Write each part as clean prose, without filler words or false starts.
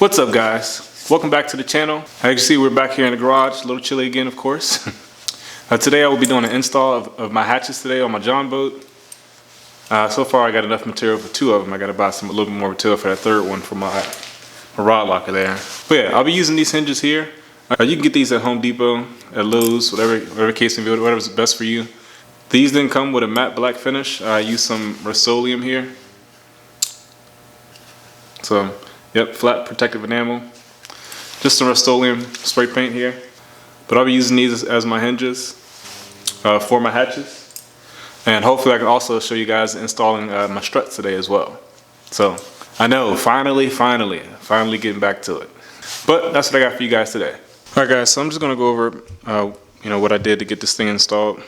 What's up, guys? Welcome back to the channel. As you can see, we're back here in the garage, a little chilly again, of course. Today I will be doing an install of my hatches today on my Jon Boat. So far I got enough material for 2 of them. I got to buy a little bit more material for that 3rd one for my rod locker there. But yeah, I'll be using these hinges here. You can get these at Home Depot, at Lowe's, whatever case may be, whatever's best for you. These didn't come with a matte black finish. I used some Rust-Oleum here. So, yep, flat protective enamel. Just some Rust-Oleum spray paint here. But I'll be using these as my hinges for my hatches. And hopefully I can also show you guys installing my struts today as well. So, I know, finally getting back to it. But that's what I got for you guys today. Alright guys, so I'm just going to go over what I did to get this thing installed.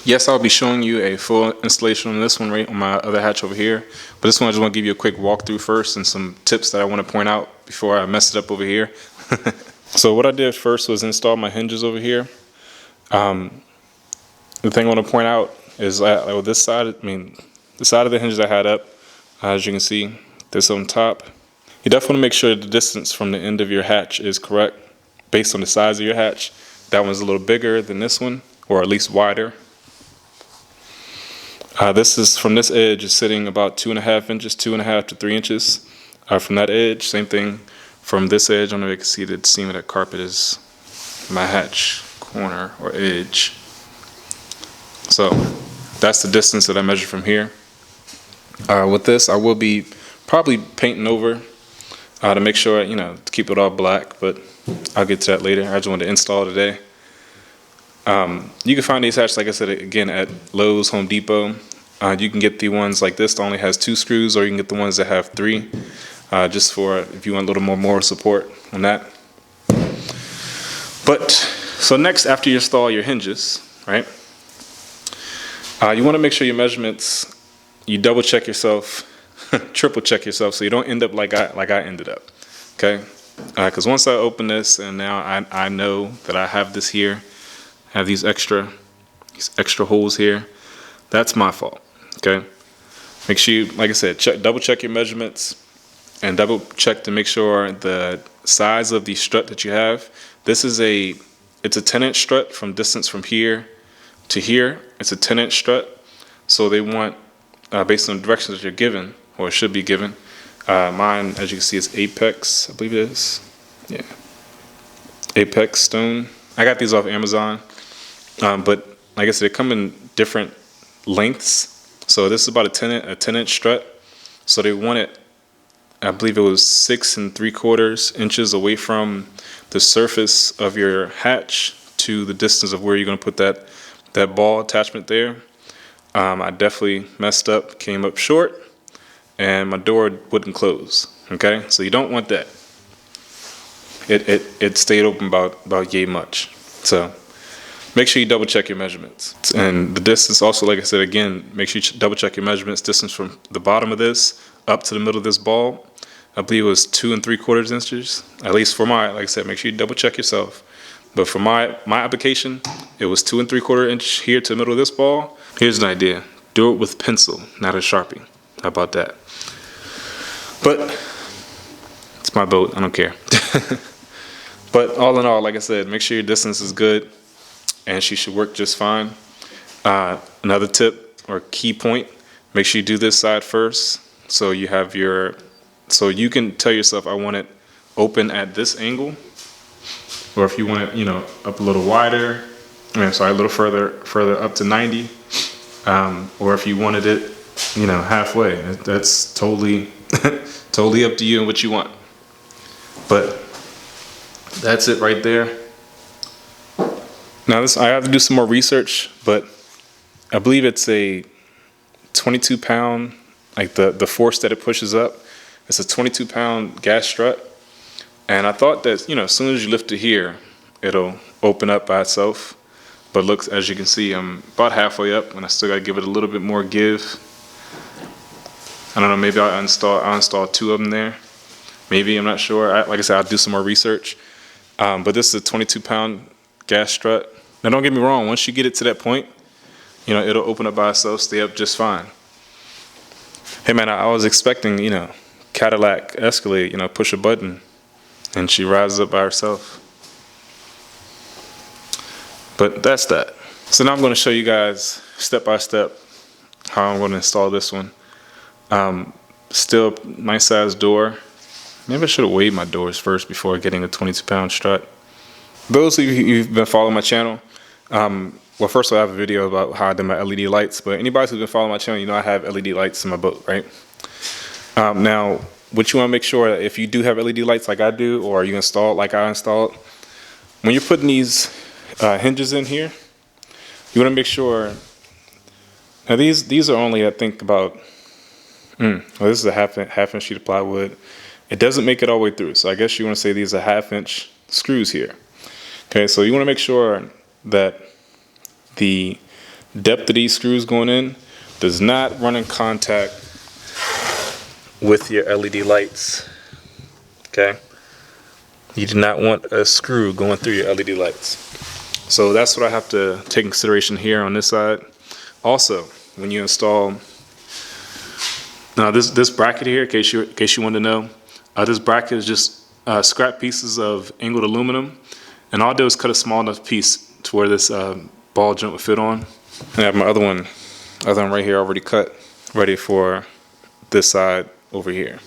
Yes, I'll be showing you a full installation on this one right on my other hatch over here. But this one I just want to give you a quick walkthrough first and some tips that I want to point out before I mess it up over here. So what I did first was install my hinges over here. The thing I want to point out is this side, the side of the hinges I had up, as you can see, this on top. You definitely want to make sure the distance from the end of your hatch is correct based on the size of your hatch. That one's a little bigger than this one, or at least wider. This is from this edge is sitting about 2.5 inches, 2.5 to 3 inches from that edge. Same thing from this edge. I don't know if you can see the seam of that carpet is my hatch corner or edge. So that's the distance that I measured from here. With this, I will be probably painting over to make sure, to keep it all black, but I'll get to that later. I just wanted to install today. You can find these hatches, like I said, again, at Lowe's, Home Depot. You can get the ones like this that only has 2 screws, or you can get the ones that have 3, just for if you want a little more moral support on that. But, so next, after you install your hinges, right, you want to make sure your measurements, you double check yourself, triple check yourself, so you don't end up like I ended up, okay? Because once I open this, and now I know that I have this here, have these extra holes here. That's my fault. Okay. Make sure you, like I said, double check your measurements, and double check to make sure the size of the strut that you have. This is it's a 10-inch strut from distance from here to here. It's a 10-inch strut. So they want, based on the directions that you're given, or should be given. Mine, as you can see, is Apex. I believe it is. Yeah. Apex stone. I got these off Amazon. But like I said, they come in different lengths. So this is about a 10-inch strut. So they want it, I believe it was 6 3/4 inches away from the surface of your hatch to the distance of where you're going to put that ball attachment there. I definitely messed up, came up short, and my door wouldn't close. Okay, so you don't want that. It stayed open about yay much. So make sure you double check your measurements. And the distance also, like I said, again, make sure you double check your measurements. Distance from the bottom of this up to the middle of this ball, I believe it was 2 3/4 inches. At least for my, like I said, make sure you double check yourself. But for my application, it was 2 3/4 inch here to the middle of this ball. Here's an idea. Do it with pencil, not a Sharpie. How about that? But it's my boat, I don't care. But all in all, like I said, make sure your distance is good, and she should work just fine. Another tip or key point, make sure you do this side first, so you have so you can tell yourself, I want it open at this angle, or if you want it, up a little wider, a little further up to 90, or if you wanted it, halfway. That's totally, totally up to you and what you want. But that's it right there. Now I have to do some more research, but I believe it's a 22-pound, like the force that it pushes up. It's a 22-pound gas strut. And I thought that, as soon as you lift it here, it'll open up by itself. But looks, as you can see, I'm about halfway up, and I still gotta give it a little bit more give. I don't know, maybe I'll install 2 of them there. Maybe, I'm not sure. Like I said, I'll do some more research. But this is a 22-pound gas strut. Now don't get me wrong, once you get it to that point, it'll open up by itself, stay up just fine. Hey man, I was expecting, Cadillac Escalade, you know, push a button and she rises up by herself. But that's that. So now I'm going to show you guys step by step how I'm going to install this one. Still nice size door. Maybe I should have weighed my doors first before getting a 22-pound strut. Those of you who've been following my channel, well, first of all, I have a video about how I did my LED lights, but anybody who's been following my channel, you know I have LED lights in my boat, right? Now, what you want to make sure, if you do have LED lights like I do, or you install it like I installed, when you're putting these hinges in here, you want to make sure, now these are only, I think, about, well, this is a half-inch sheet of plywood. It doesn't make it all the way through, so I guess you want to say these are half-inch screws here. Okay, so you want to make sure that the depth of these screws going in does not run in contact with your LED lights. Okay, you do not want a screw going through your LED lights. So that's what I have to take in consideration here on this side. Also, when you install, now this bracket here, in case you want to know, this bracket is just scrap pieces of angled aluminum, and all I do is cut a small enough piece to where this ball joint would fit on. I have my other one right here already cut, ready for this side over here.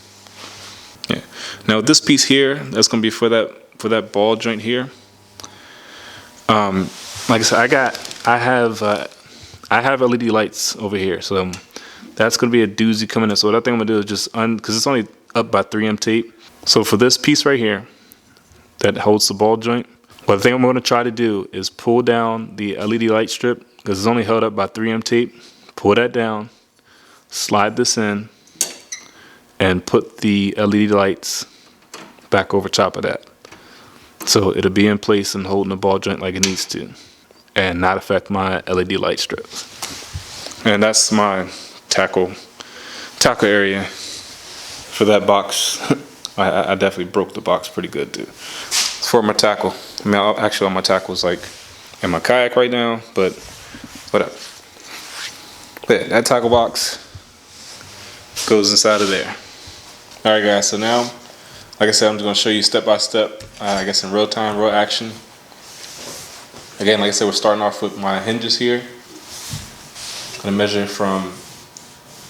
Yeah. Now this piece here, that's going to be for that ball joint here. Like I said, I have LED lights over here, so that's going to be a doozy coming in. So what I think I'm going to do is just because it's only up by 3M tape. So for this piece right here that holds the ball joint, what I think I'm going to try to do is pull down the LED light strip because it's only held up by 3M tape. Pull that down, slide this in, and put the LED lights back over top of that. So it'll be in place and holding the ball joint like it needs to and not affect my LED light strips. And that's my tackle area for that box. I definitely broke the box pretty good too. For my tackle, I mean, actually all my tackles like in my kayak right now, but whatever. But yeah, that tackle box goes inside of there. All right, guys. So now, like I said, I'm just gonna show you step by step. I guess in real time, real action. Again, like I said, we're starting off with my hinges here. I'm gonna measure from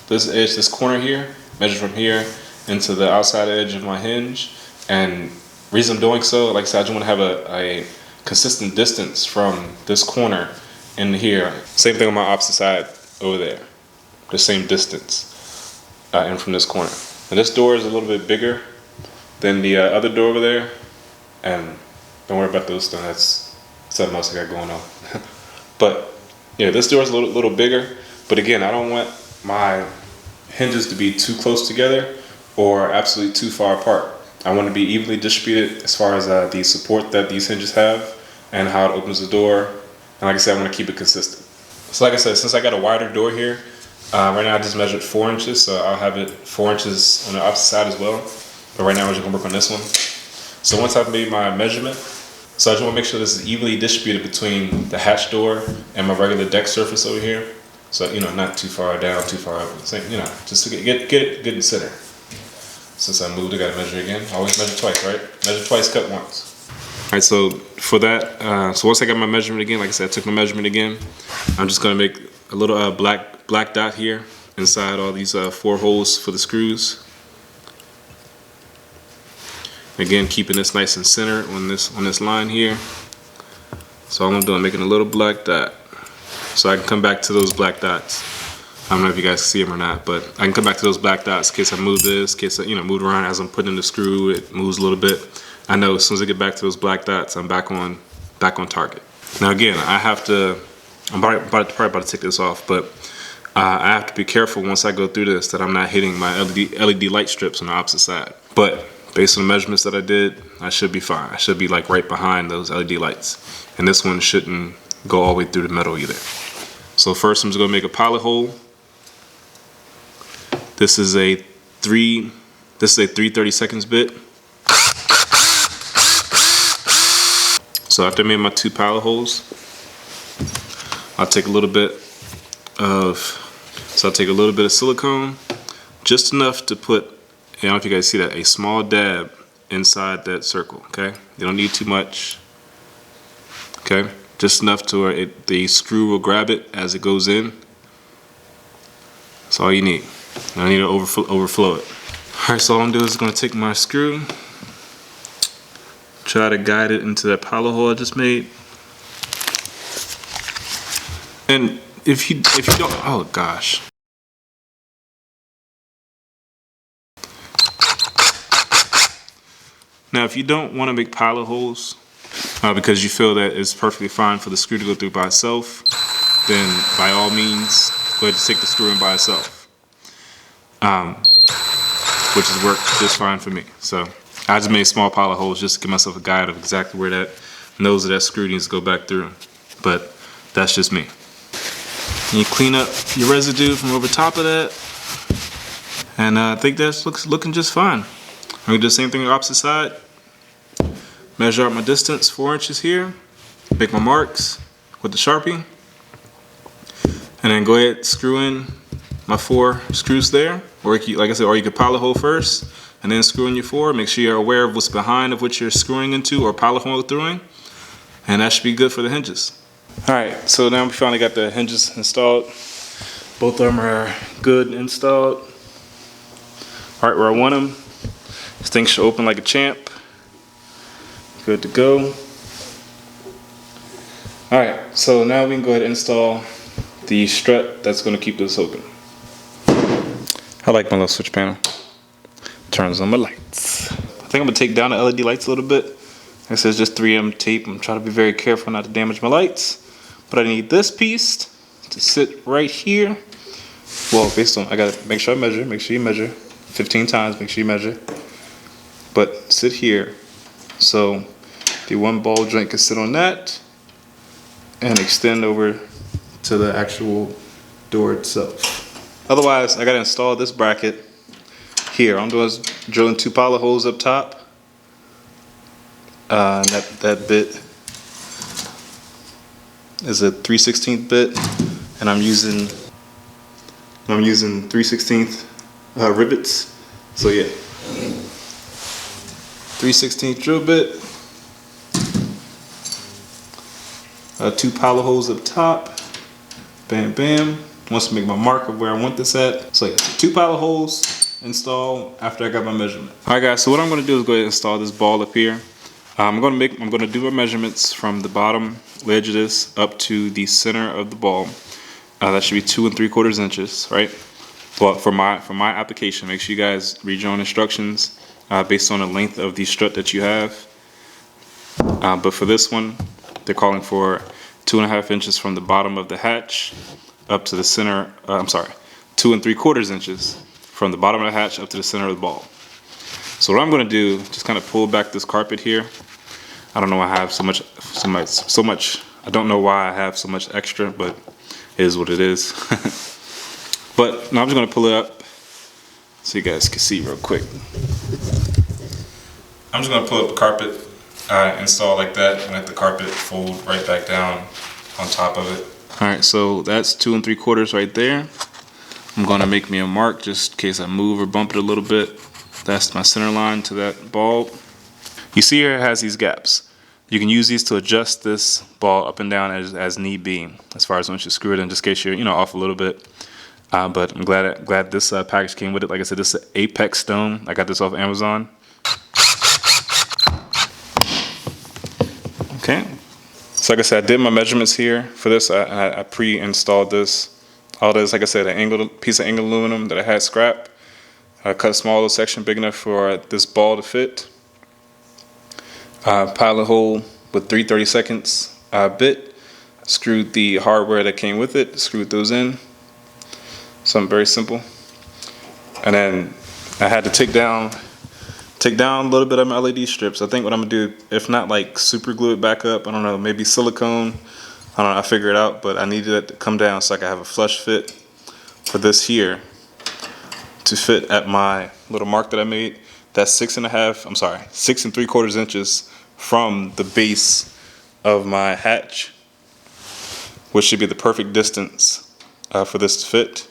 this edge, this corner here, measure from here into the outside edge of my hinge. And reason I'm doing so, like I said, I just want to have a consistent distance from this corner in here. Same thing on my opposite side over there, the same distance in from this corner. And this door is a little bit bigger than the other door over there, and don't worry about those things. That's something else I got going on. But yeah, this door is a little bigger. But again, I don't want my hinges to be too close together or absolutely too far apart. I want to be evenly distributed as far as the support that these hinges have and how it opens the door. And like I said, I want to keep it consistent. So like I said, since I got a wider door here, right now I just measured 4 inches, so I'll have it 4 inches on the opposite side as well. But right now we're just gonna work on this one. So once I've made my measurement, so I just want to make sure this is evenly distributed between the hatch door and my regular deck surface over here. So, you know, not too far down, too far up. So, you know, just to get it good and center. Since I moved, I gotta measure again. Always measure twice, right? Measure twice, cut once. All right, so for that, so once I got my measurement again, like I said, I took my measurement again. I'm just gonna make a little black dot here inside all these 4 holes for the screws. Again, keeping this nice and centered on this line here. So all I'm doing, making a little black dot, so I can come back to those black dots. I don't know if you guys see them or not, but I can come back to those black dots in case I move this, in case I, move around as I'm putting in the screw, it moves a little bit. I know as soon as I get back to those black dots, I'm back on target. Now again, I have to, I'm probably about to take this off, but I have to be careful once I go through this that I'm not hitting my LED light strips on the opposite side. But based on the measurements that I did, I should be fine. I should be like right behind those LED lights. And this one shouldn't go all the way through the middle either. So first I'm just gonna make a pilot hole. This is a 3/32 bit. So after I made my 2 pilot holes, I'll take a little bit of silicone, just enough to put I don't know if you guys see that, a small dab inside that circle, okay? You don't need too much, okay? Just enough to where the screw will grab it as it goes in. That's all you need. You don't need to overflow it. All right, so all I'm doing is gonna take my screw, try to guide it into that pilot hole I just made. And if you don't, oh gosh. Now, if you don't want to make pilot holes because you feel that it's perfectly fine for the screw to go through by itself, then by all means, go ahead and take the screw in by itself, which has worked just fine for me. So I just made small pilot holes just to give myself a guide of exactly where that nose of that screw needs to go back through. But that's just me. And you clean up your residue from over top of that, and I think that's looking just fine. I'm gonna do the same thing on the opposite side. Measure out my distance, 4 inches here. Make my marks with the Sharpie. And then go ahead and screw in my 4 screws there. Or like I said, or you could pilot hole first and then screw in your 4. Make sure you're aware of what's behind of what you're screwing into or pilot hole through. And that should be good for the hinges. All right, so now we finally got the hinges installed. Both of them are good and installed. All right, where I want them. This thing should open like a champ. Good to go. All right, so now we can go ahead and install the strut that's going to keep this open. I like my little switch panel. Turns on my lights. I think I'm gonna take down the LED lights a little bit. Like I said, it's just 3M tape. I'm trying to be very careful not to damage my lights. But I need this piece to sit right here. Well, based on, I gotta make sure I measure. Make sure you measure 15 times. Make sure you measure. But sit here. So the one ball joint can sit on that and extend over to the actual door itself. Otherwise, I gotta install this bracket here. All I'm doing is drilling 2 pilot holes up top. And that bit is a 3/16 bit, and I'm using 3/16 rivets. So yeah, 3/16 drill bit, 2 pilot holes up top, bam bam. Wants to make my mark of where I want this at. So yeah, 2 pilot holes installed after I got my measurement. All right guys, so what I'm gonna do is go ahead and install this ball up here. I'm gonna do my measurements from the bottom edge of this up to the center of the ball. That should be 2 3/4 inches, right? Well, for my application, make sure you guys read your own instructions based on the length of the strut that you have. But for this one, they're calling for 2 1/2 inches from the bottom of the hatch up to the center. 2 3/4 inches from the bottom of the hatch up to the center of the ball. So what I'm gonna do, just kind of pull back this carpet here. I don't know why I have so much. I don't know why I have so much extra, but it is what it is. But now I'm just gonna pull it up so you guys can see real quick. I'm just gonna pull up the carpet, install like that, and let the carpet fold right back down on top of it. All right, so that's 2 3/4 right there. I'm gonna make me a mark just in case I move or bump it a little bit. That's my center line to that bulb. You see here it has these gaps. You can use these to adjust this ball up and down as need be, as far as once you screw it in, just in case you're off a little bit. But I'm glad this package came with it. Like I said, this is an Apex stone. I got this off Amazon. Okay. So like I said, I did my measurements here for this. I pre-installed this. All this, like I said, a piece of angled aluminum that I had scrap. I cut a small little section big enough for this ball to fit. Pilot hole with 3/32 bit. Screwed the hardware that came with it. Screwed those in. Something very simple. And then I had to take down a little bit of my LED strips. I think what I'm gonna do, if not like super glue it back up, I don't know, maybe silicone. I don't know, I figure it out, but I needed it to come down so I can have a flush fit for this here to fit at my little mark that I made. That's 6 3/4 inches from the base of my hatch, which should be the perfect distance for this to fit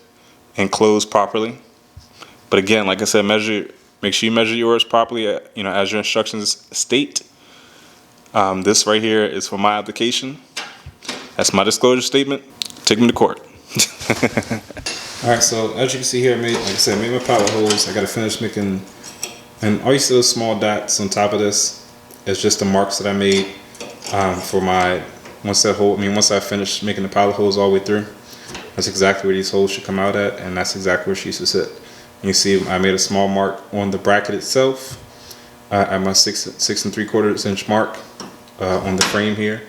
and close properly. But again, like I said, measure Make sure you measure yours properly, as your instructions state. This right here is for my application. That's my disclosure statement. Take me to court. All right, so as you can see here, like I said, I made my pilot holes. I got to finish making, and all you see those small dots on top of this is just the marks that I made for my, once I finish making the pilot holes all the way through. That's exactly where these holes should come out at, and that's exactly where she should sit. And you see I made a small mark on the bracket itself at my 6 3/4 inch mark on the frame here,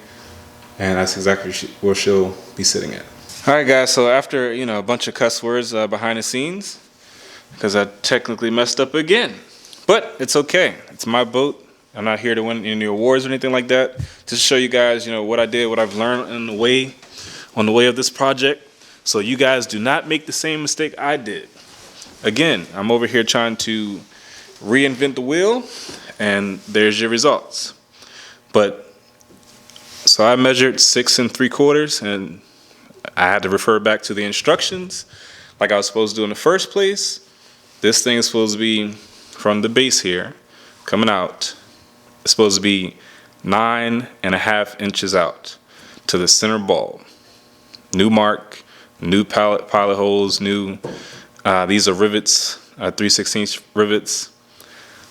and that's exactly where she'll be sitting at. All right, guys, so after a bunch of cuss words behind the scenes, because I technically messed up again, but it's okay. It's my boat. I'm not here to win any awards or anything like that. Just to show you guys, what I did, what I've learned on the way of this project, so you guys do not make the same mistake I did. Again, I'm over here trying to reinvent the wheel, and there's your results. But so I measured 6 3/4, and I had to refer back to the instructions like I was supposed to do in the first place. This thing is supposed to be from the base here coming out. It's supposed to be 9.5 inches out to the center bulb. New mark, new pilot holes, new. These are rivets, 3/16 rivets.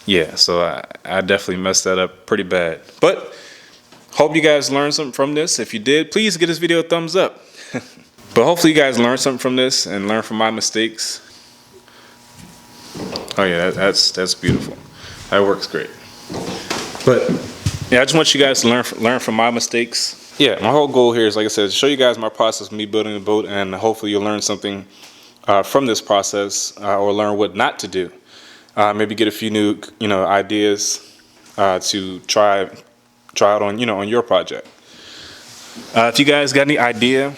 Yeah, so I definitely messed that up pretty bad. But hope you guys learned something from this. If you did, please give this video a thumbs up. But hopefully you guys learned something from this and learn from my mistakes. Oh yeah, that's beautiful. That works great. But yeah, I just want you guys to learn from my mistakes. Yeah, my whole goal here is, like I said, to show you guys my process of me building a boat, and hopefully you'll learn something from this process, or learn what not to do. Maybe get a few new, ideas to try out on, on your project. If you guys got any idea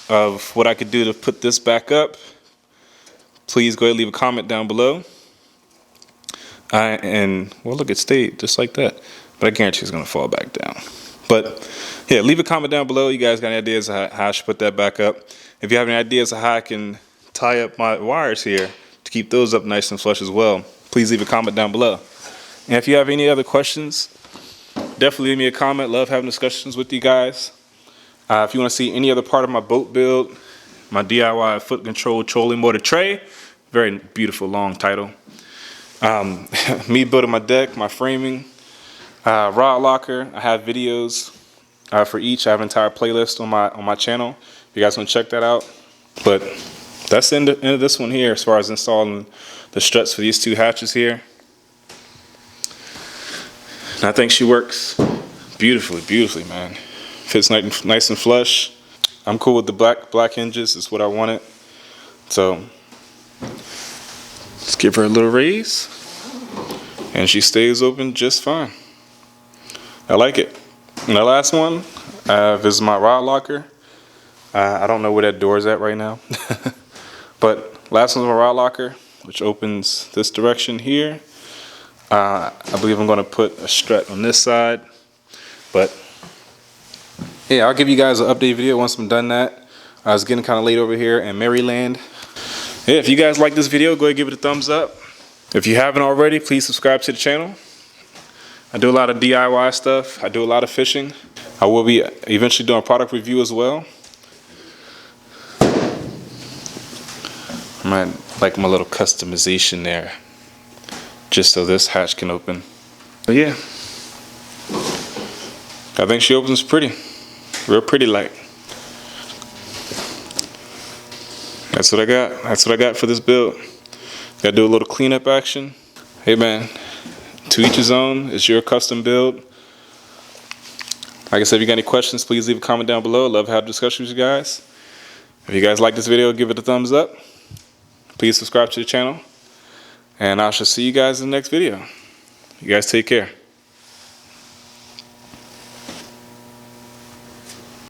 of what I could do to put this back up, please go ahead and leave a comment down below. And well, look, it stayed just like that, but I guarantee it's gonna fall back down. But yeah, leave a comment down below. You guys got any ideas of how I should put that back up? If you have any ideas of how I can tie up my wires here to keep those up nice and flush as well, please leave a comment down below. And if you have any other questions, definitely leave me a comment. Love having discussions with you guys. If you want to see any other part of my boat build, my DIY foot control trolling motor tray, very beautiful long title. Me building my deck, my framing, rod locker. I have videos for each. I have an entire playlist on my channel. If you guys want to check that out. But that's the end of this one here as far as installing the struts for these two hatches here. And I think she works beautifully, man. Fits nice and flush. I'm cool with the black hinges. It's what I wanted. So let's give her a little raise, and she stays open just fine. I like it. And the last one is my rod locker. I don't know where that door is at right now. But last one's my rod locker, which opens this direction here. I believe I'm going to put a strut on this side. But yeah, I'll give you guys an update video once I'm done that. It's getting kind of late over here in Maryland. Yeah, if you guys like this video, go ahead and give it a thumbs up. If you haven't already, please subscribe to the channel. I do a lot of DIY stuff. I do a lot of fishing. I will be eventually doing a product review as well. I might like my little customization there, just so this hatch can open. But yeah, I think she opens pretty. Real pretty like. That's what I got. That's what I got for this build. Gotta do a little cleanup action. Hey man, to each his own. It's your custom build. Like I said, if you got any questions, please leave a comment down below. Love to have a discussion with you guys. If you guys like this video, give it a thumbs up. Please subscribe to the channel. And I shall see you guys in the next video. You guys take care.